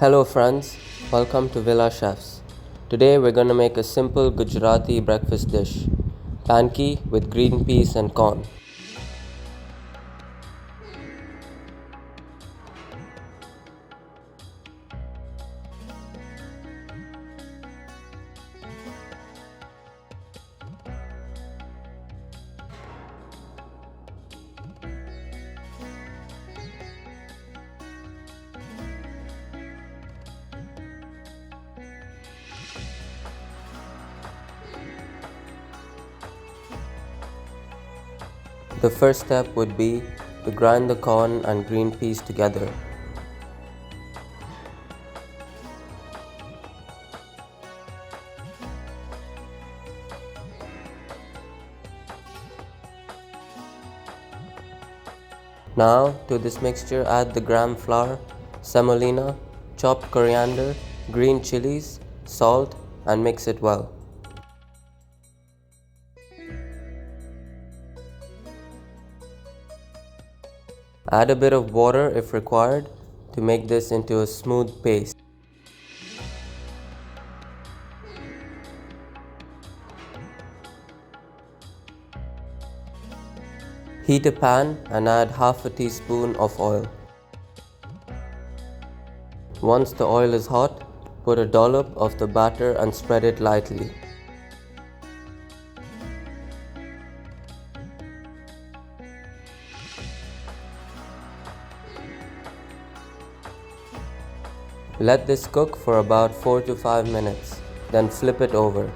Hello friends, welcome to Villa Chefs. Today we're gonna make a simple Gujarati breakfast dish, panki with green peas and corn. The first step would be to grind the corn and green peas together. Now to this mixture add the gram flour, semolina, chopped coriander, green chillies, salt and mix it well. Add a bit of water if required to make this into a smooth paste. Heat a pan and add half a teaspoon of oil. Once the oil is hot, put a dollop of the batter and spread it lightly. Let this cook for about 4 to 5 minutes, then flip it over.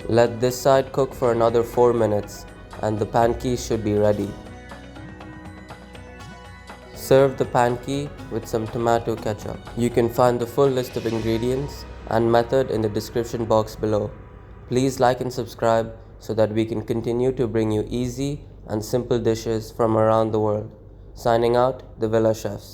Let this side cook for another 4 minutes and the panki should be ready. Serve the panki with some tomato ketchup. You can find the full list of ingredients and method in the description box below. Please like and subscribe so that we can continue to bring you easy and simple dishes from around the world. Signing out, the Villa Chefs.